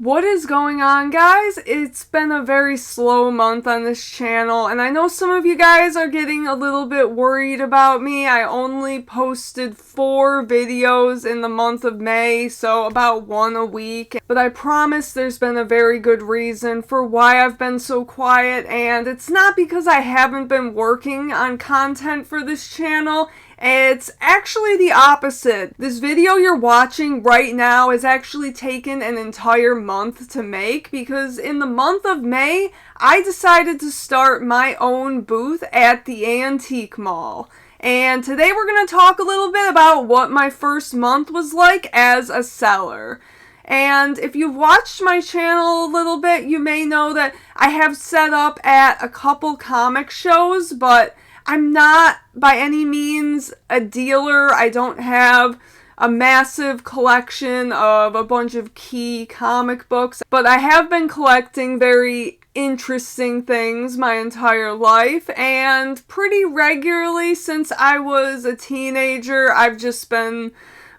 What is going on, guys? It's been a very slow month on this channel, and I know some of you guys are getting a little bit worried about me. I only posted 4 videos in the month of May, so about 1 a week. But I promise there's been a very good reason for why I've been so quiet, and it's not because I haven't been working on content for this channel. It's actually the opposite. This video you're watching right now has actually taken an entire month to make because in the month of May, I decided to start my own booth at the Antique Mall. And today we're going to talk a little bit about what my first month was like as a seller. And if you've watched my channel a little bit, you may know that I have set up at a couple comic shows, but I'm not by any means a dealer. I don't have a massive collection of a bunch of key comic books, but I have been collecting very interesting things my entire life, and pretty regularly since I was a teenager, I've just been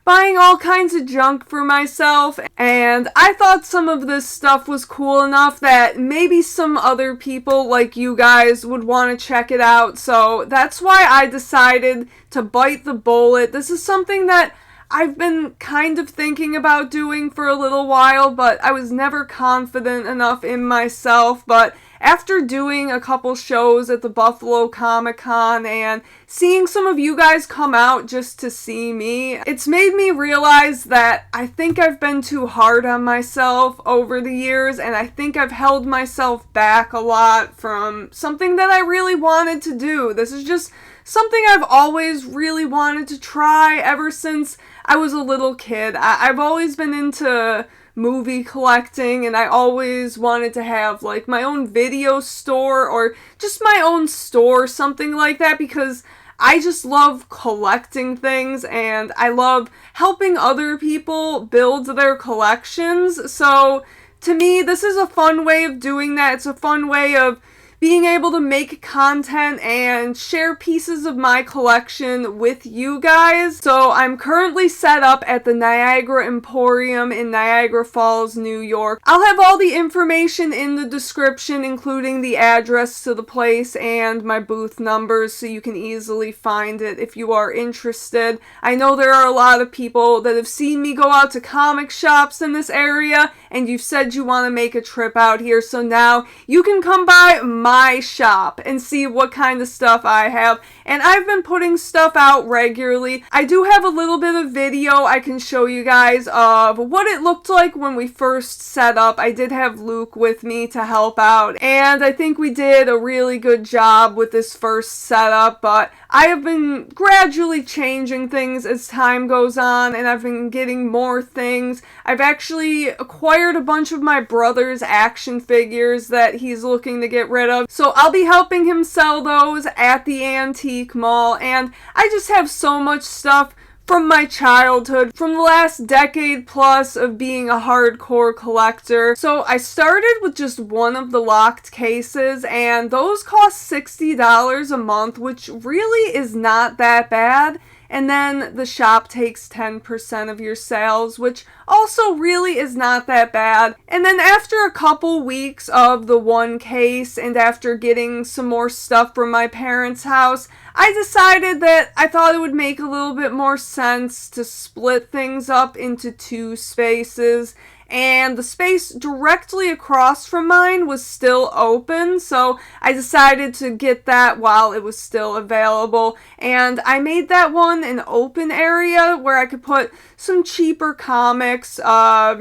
buying all kinds of junk for myself, and I thought some of this stuff was cool enough that maybe some other people like you guys would want to check it out, so that's why I decided to bite the bullet. This is something that I've been kind of thinking about doing for a little while, but I was never confident enough in myself. But after doing a couple shows at the Buffalo Comic Con and seeing some of you guys come out just to see me, it's made me realize that I think I've been too hard on myself over the years, and I think I've held myself back a lot from something that I really wanted to do. This is just something I've always really wanted to try ever since I was a little kid. I've always been into movie collecting, and I always wanted to have like my own video store or just my own store, something like that, because I just love collecting things and I love helping other people build their collections. So to me, this is a fun way of doing that. It's a fun way of being able to make content and share pieces of my collection with you guys. So I'm currently set up at the Niagara Emporium in Niagara Falls, New York. I'll have all the information in the description, including the address to the place and my booth numbers, so you can easily find it if you are interested. I know there are a lot of people that have seen me go out to comic shops in this area, and you've said you want to make a trip out here, so now you can come by my shop and see what kind of stuff I have. And I've been putting stuff out regularly. I do have a little bit of video I can show you guys of what it looked like when we first set up. I did have Luke with me to help out, and I think we did a really good job with this first setup, but I have been gradually changing things as time goes on, and I've been getting more things. I've actually acquired a bunch of my brother's action figures that he's looking to get rid of, so I'll be helping him sell those at the Antique Mall. And I just have so much stuff from my childhood, from the last decade plus of being a hardcore collector. So I started with just one of the locked cases, and those cost $60 a month, which really is not that bad. And then the shop takes 10% of your sales, which also really is not that bad. And then after a couple weeks of the one case, and after getting some more stuff from my parents' house, I decided that I thought it would make a little bit more sense to split things up into 2 spaces. And the space directly across from mine was still open, so I decided to get that while it was still available. And I made that one an open area where I could put some cheaper comics,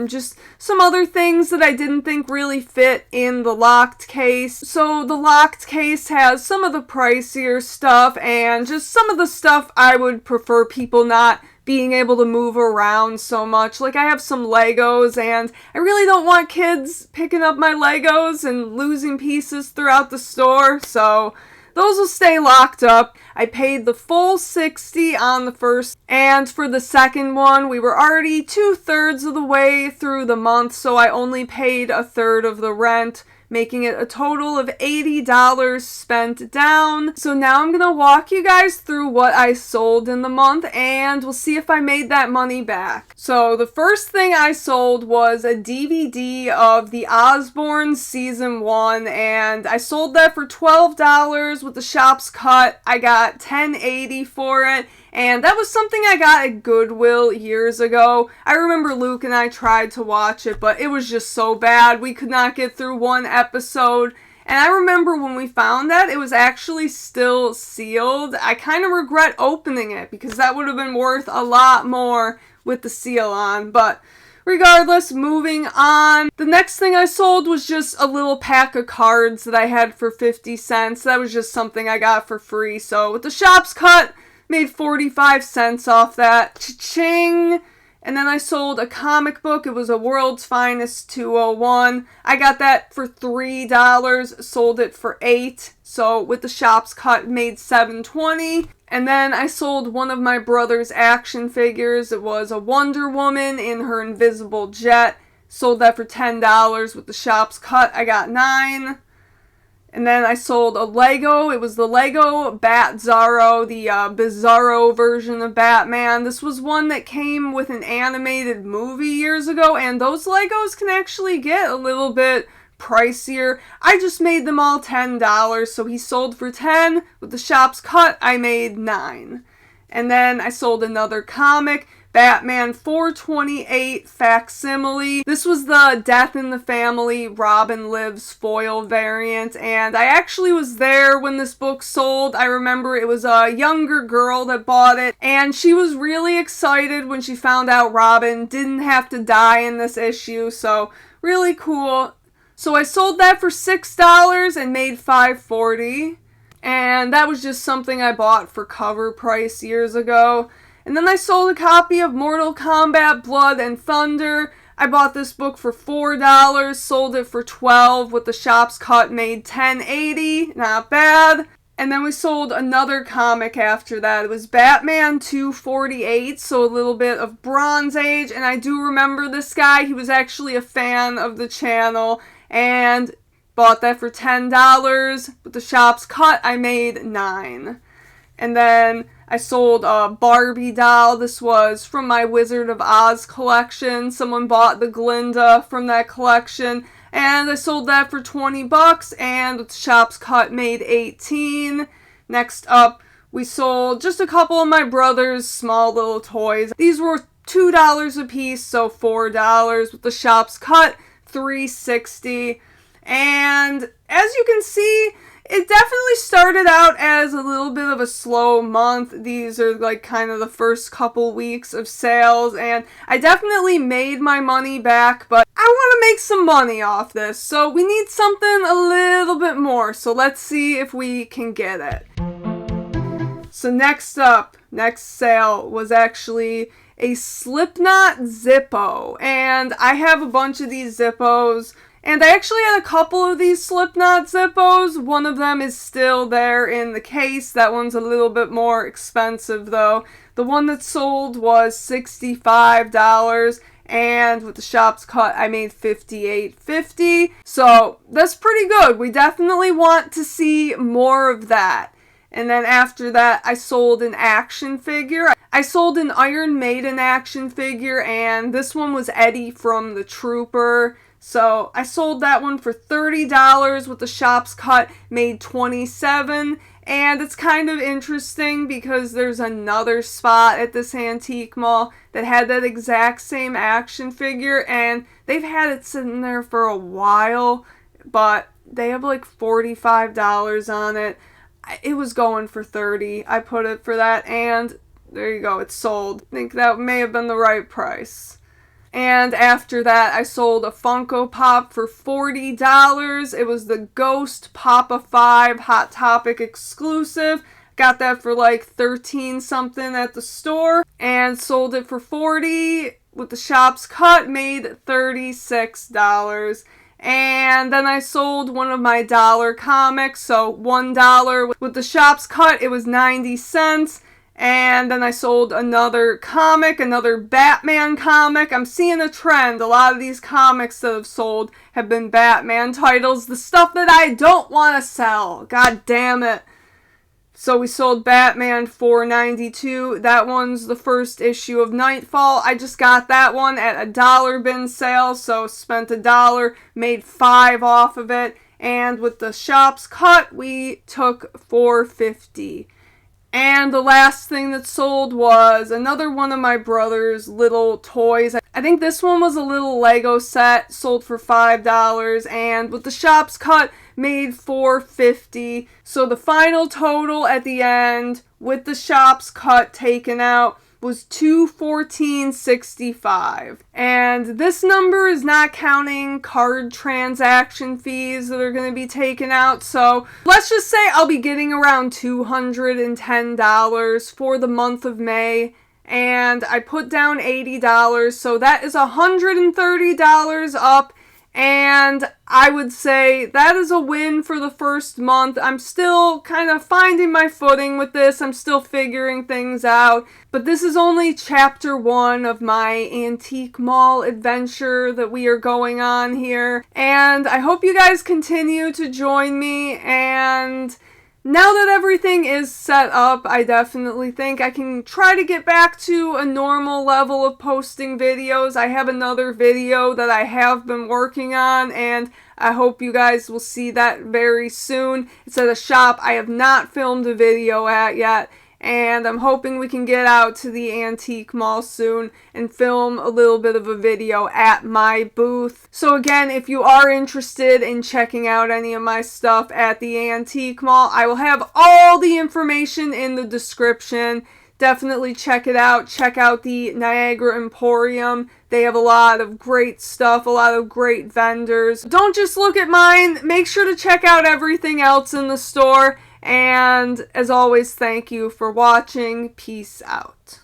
just some other things that I didn't think really fit in the locked case. So the locked case has some of the pricier stuff and just some of the stuff I would prefer people not being able to move around so much. Like, I have some Legos, and I really don't want kids picking up my Legos and losing pieces throughout the store, so those will stay locked up. I paid the full $60 on the first, and for the second one, we were already 2/3 of the way through the month, so I only paid 1/3 of the rent making it a total of $80 spent down. So now I'm gonna walk you guys through what I sold in the month, and we'll see if I made that money back. So the first thing I sold was a DVD of The Osbournes Season 1, and I sold that for $12 with the shop's cut. I got $10.80 for it. And that was something I got at Goodwill years ago. I remember Luke and I tried to watch it, but it was just so bad. We could not get through one episode. And I remember when we found that, it was actually still sealed. I kind of regret opening it because that would have been worth a lot more with the seal on. But regardless, moving on. The next thing I sold was just a little pack of cards that I had for 50 cents. That was just something I got for free. So with the shop's cut, made 45 cents off that. Cha-ching! And then I sold a comic book. It was a World's Finest 201. I got that for $3, sold it for $8. So with the shop's cut, made $7.20. And then I sold one of my brother's action figures. It was a Wonder Woman in her invisible jet. Sold that for $10. With the shop's cut, I got $9. And then I sold a Lego. It was the Lego Bat Zorro, the Bizarro version of Batman. This was one that came with an animated movie years ago, and those Legos can actually get a little bit pricier. I just made them all $10, so he sold for $10. With the shop's cut, I made $9. And then I sold another comic, Batman 428 Facsimile. This was the Death in the Family Robin Lives foil variant, and I actually was there when this book sold. I remember it was a younger girl that bought it, and she was really excited when she found out Robin didn't have to die in this issue, so really cool. So I sold that for $6 and made $5.40, and that was just something I bought for cover price years ago. And then I sold a copy of Mortal Kombat Blood and Thunder. I bought this book for $4, sold it for $12, with the shop's cut, made $10.80, not bad. And then we sold another comic after that. It was Batman 248, so a little bit of Bronze Age, and I do remember this guy. He was actually a fan of the channel, and bought that for $10. With the shop's cut, I made $9. And then I sold a Barbie doll. This was from my Wizard of Oz collection. Someone bought the Glinda from that collection, and I sold that for $20, and with the shop's cut, made $18. Next up, we sold just a couple of my brother's small little toys. These were $2 a piece, so $4. With the shop's cut, $3.60. And as you can see, it definitely started out as a little bit of a slow month. These are like kind of the first couple weeks of sales, and I definitely made my money back, but I want to make some money off this, so we need something a little bit more. So let's see if we can get it. So next up, next sale was actually a Slipknot Zippo, and I have a bunch of these Zippos. And I actually had a couple of these Slipknot Zippos. One of them is still there in the case. That one's a little bit more expensive though. The one that sold was $65, and with the shop's cut, I made $58.50. So that's pretty good. We definitely want to see more of that. And then after that, I sold an action figure. I sold an Iron Maiden action figure, and this one was Eddie from the Trooper. So I sold that one for $30, with the shop's cut, made $27. And it's kind of interesting because there's another spot at this antique mall that had that exact same action figure, and they've had it sitting there for a while, but they have like $45 on it. It was going for $30. I put it for that, and there you go, it's sold. I think that may have been the right price. And after that, I sold a Funko Pop for $40. It was the Ghost Papa 5 Hot Topic exclusive. Got that for like 13 something at the store, and sold it for $40. With the shop's cut, made $36. And then I sold one of my dollar comics, so $1. With the shop's cut, it was 90 cents. And then I sold another comic, another Batman comic. I'm seeing a trend. A lot of these comics that have sold have been Batman titles. The stuff that I don't want to sell. God damn it. So we sold Batman $4.92. That one's the first issue of Nightfall. I just got that one at a dollar bin sale. So spent $1, made $5 off of it. And with the shop's cut, we took $4.50. And the last thing that sold was another one of my brother's little toys. I think this one was a little Lego set, sold for $5, and with the shop's cut, made $4.50. So the final total at the end, with the shop's cut taken out, was $214.65. And this number is not counting card transaction fees that are going to be taken out. So let's just say I'll be getting around $210 for the month of May. And I put down $80, so that is $130 up. And I would say that is a win for the first month. I'm still kind of finding my footing with this. I'm still figuring things out. But this is only chapter 1 of my antique mall adventure that we are going on here. And I hope you guys continue to join me. And now that everything is set up, I definitely think I can try to get back to a normal level of posting videos. I have another video that I have been working on, and I hope you guys will see that very soon. It's at a shop I have not filmed a video at yet, and I'm hoping we can get out to the antique mall soon and film a little bit of a video at my booth. So again, if you are interested in checking out any of my stuff at the antique mall, I will have all the information in the description. Definitely check it out. Check out the Niagara Emporium. They have a lot of great stuff, a lot of great vendors. Don't just look at mine. Make sure to check out everything else in the store. And as always, thank you for watching. Peace out.